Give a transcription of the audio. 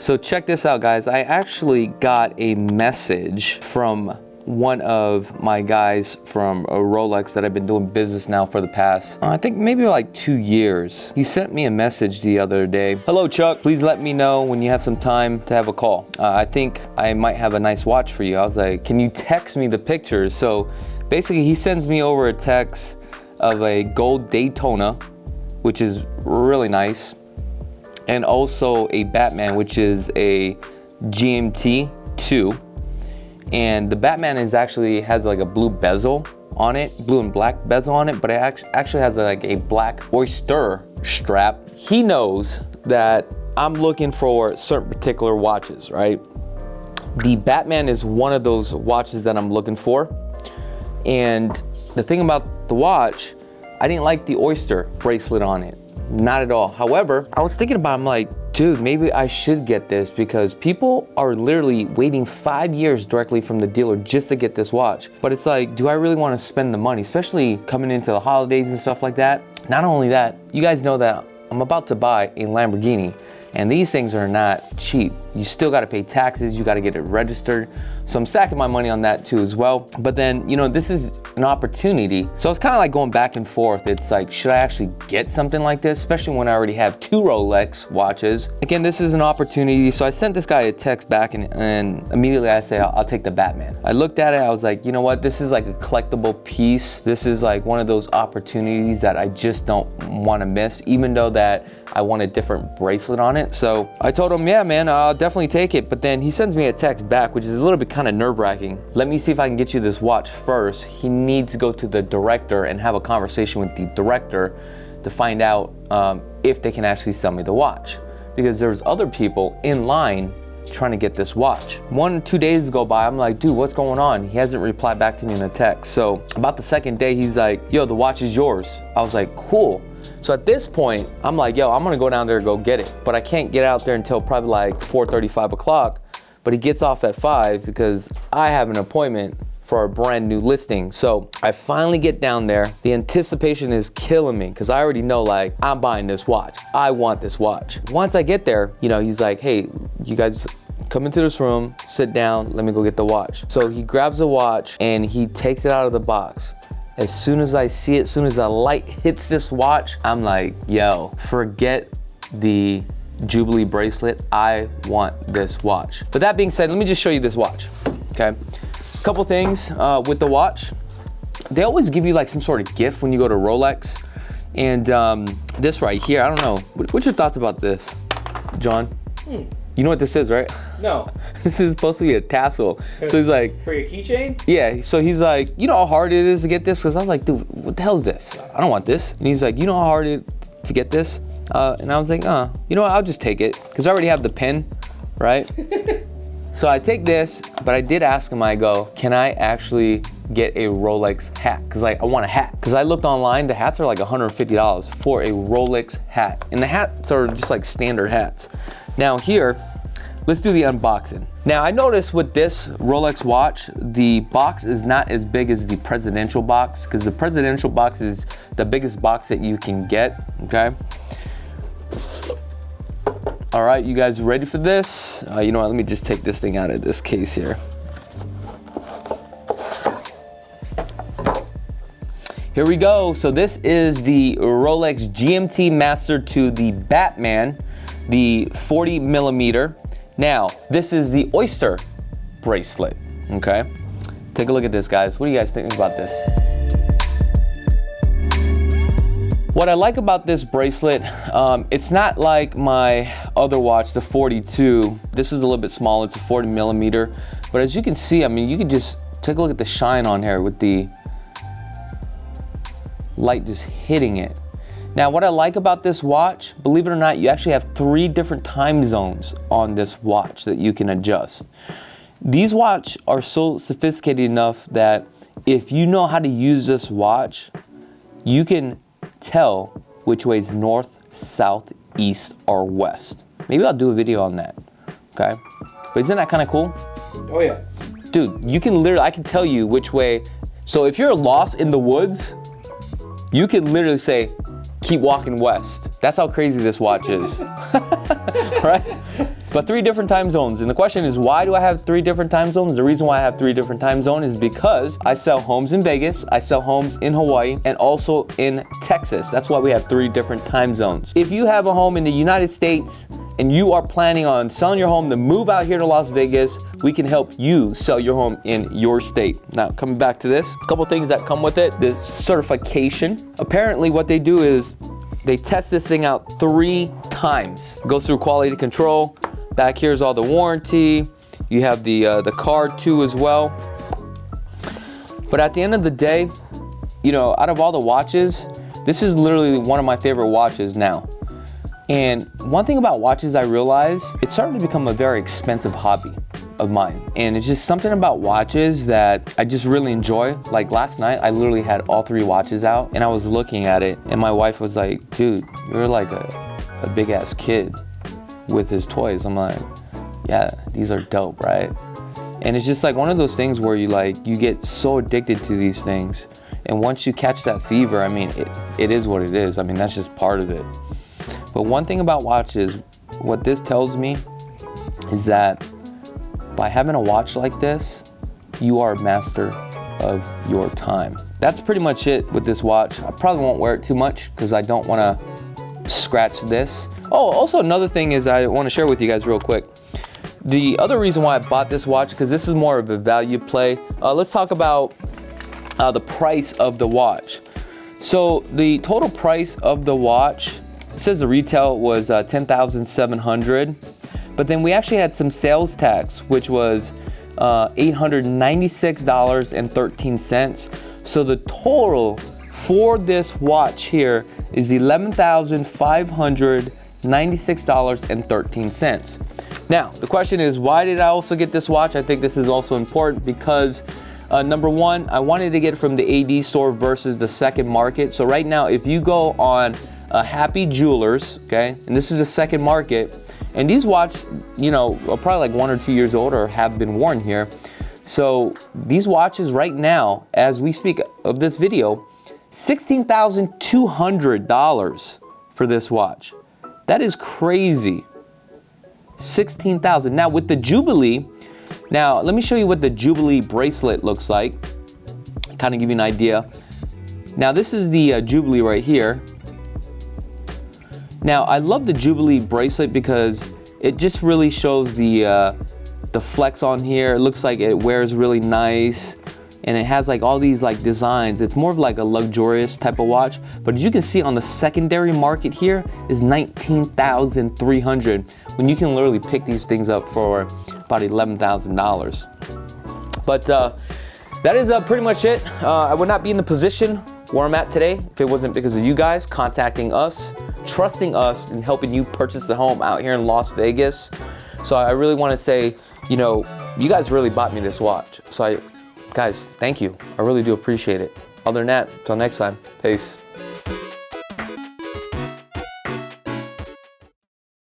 So check this out, guys. I actually got a message from one of my guys from a Rolex that I've been doing business now for the past, I think maybe like 2 years. He sent me a message the other day. Hello, Chuck. Please let me know when you have some time to have a call. I think I might have a nice watch for you. I was like, can you text me the pictures? So basically he sends me over a text of a gold Daytona, which is really nice, and also a Batman, which is a GMT 2. And the Batman is actually has like a blue bezel on it, blue and black bezel on it, but it actually has like a black oyster strap. He knows that I'm looking for certain particular watches, right? The Batman is one of those watches that I'm looking for. And the thing about the watch, I didn't like the oyster bracelet on it. Not at all. However, I was thinking about it, I'm like, dude, maybe I should get this because people are literally waiting 5 years directly from the dealer just to get this watch. But it's like, do I really want to spend the money, especially coming into the holidays and stuff like that? Not only that, you guys know that I'm about to buy a Lamborghini, and these things are not cheap. You still got to pay taxes, you got to get it registered. So I'm stacking my money on that too as well. But then, you know, this is an opportunity. So it's kind of like going back and forth. It's like, should I actually get something like this? Especially when I already have 2 Rolex watches. Again, this is an opportunity. So I sent this guy a text back and immediately I say, I'll take the Batman. I looked at it, I was like, you know what? This is like a collectible piece. This is like one of those opportunities that I just don't want to miss, even though that I want a different bracelet on it. So I told him, yeah, man, I'll definitely take it. But then he sends me a text back, which is a little bit kind of nerve-wracking. Let me see if I can get you this watch first. He needs to go to the director and have a conversation with the director to find out if they can actually sell me the watch, because there's other people in line trying to get this watch. 1 or 2 days go by, I'm like, dude, what's going on? He hasn't replied back to me in a text. So about the second day, he's like, yo, the watch is yours. I was like, cool. So at this point, I'm like, yo, I'm gonna go down there and go get it. But I can't get out there until probably like 4:30, 5 o'clock. But he gets off at 5 because I have an appointment for a brand new listing. So I finally get down there. The anticipation is killing me because I already know, like, I'm buying this watch. I want this watch. Once I get there, you know, he's like, hey, you guys come into this room, sit down, let me go get the watch. So he grabs the watch and he takes it out of the box. As soon as I see it, as soon as the light hits this watch, I'm like, yo, forget the Jubilee bracelet. I want this watch. But that being said, let me just show you this watch, okay? A couple things with the watch. They always give you like some sort of gift when you go to Rolex. And this right here, I don't know. What's your thoughts about this, John? You know what this is, right? No. This is supposed to be a tassel. So he's like, for your keychain? Yeah, so he's like, you know how hard it is to get this? Because I was like, dude, what the hell is this? I don't want this. And he's like, you know how hard it is to get this? And I was like, you know what, I'll just take it. Because I already have the pin, right? So I take this, but I did ask him, I go, can I actually get a Rolex hat? Because like, I want a hat. Because I looked online, the hats are like $150 for a Rolex hat. And the hats are just like standard hats. Now here, let's do the unboxing. Now I noticed with this Rolex watch, the box is not as big as the presidential box, because the presidential box is the biggest box that you can get, okay? All right, you guys ready for this? You know what, let me just take this thing out of this case here. Here we go. So this is the Rolex GMT Master 2, the Batman, the 40 millimeter. Now, this is the oyster bracelet, okay? Take a look at this, guys. What do you guys think about this? What I like about this bracelet, it's not like my other watch, the 42. This is a little bit smaller, it's a 40 millimeter. But as you can see, I mean, you can just take a look at the shine on here with the light just hitting it. Now, what I like about this watch, believe it or not, you actually have 3 different time zones on this watch that you can adjust. These watches are so sophisticated enough that if you know how to use this watch, you can tell which way is north, south, east, or west. Maybe I'll do a video on that, okay? But isn't that kind of cool? Oh yeah. Dude, you can literally, I can tell you which way. So if you're lost in the woods, you can literally say, keep walking west. That's how crazy this watch is, right? But 3 different time zones. And the question is, why do I have 3 different time zones? The reason why I have 3 different time zones is because I sell homes in Vegas, I sell homes in Hawaii, and also in Texas. That's why we have 3 different time zones. If you have a home in the United States and you are planning on selling your home to move out here to Las Vegas, we can help you sell your home in your state. Now, coming back to this, a couple things that come with it. The certification. Apparently what they do is they test this thing out 3 times. It goes through quality control. Back here's all the warranty. You have the card too as well. But at the end of the day, you know, out of all the watches, this is literally one of my favorite watches now. And one thing about watches I realize, it's starting to become a very expensive hobby of mine. And it's just something about watches that I just really enjoy. Like last night, I literally had all 3 watches out and I was looking at it and my wife was like, dude, you're like a big ass kid with his toys. I'm like, yeah, these are dope, right? And it's just like one of those things where you get so addicted to these things. And once you catch that fever, I mean, it is what it is. I mean, that's just part of it. But one thing about watches, what this tells me is that by having a watch like this, you are a master of your time. That's pretty much it with this watch. I probably won't wear it too much because I don't want to scratch this. Oh, also another thing is I want to share with you guys real quick. The other reason why I bought this watch, because this is more of a value play. Let's talk about the price of the watch. So the total price of the watch, it says the retail was $10,700, but then we actually had some sales tax, which was $896.13. So the total for this watch here is $11,596.13. Now, the question is, why did I also get this watch? I think this is also important because number one, I wanted to get it from the AD store versus the second market. So right now, if you go on Happy Jewelers, okay, and this is the second market, and these watches, you know, are probably like 1 or 2 years old or have been worn here. So these watches right now, as we speak of this video, $16,200 for this watch. That is crazy. $16,000. Now with the Jubilee, now let me show you what the Jubilee bracelet looks like. Kind of give you an idea. Now this is the Jubilee right here. Now I love the Jubilee bracelet because it just really shows the flex on here. It looks like it wears really nice. And it has like all these like designs. It's more of like a luxurious type of watch. But as you can see on the secondary market here is $19,300 when you can literally pick these things up for about $11,000. But that is pretty much it. I would not be in the position where I'm at today if it wasn't because of you guys contacting us, trusting us, and helping you purchase a home out here in Las Vegas. So I really want to say, you know, you guys really bought me this watch. So guys, thank you. I really do appreciate it. Other than that, until next time, peace.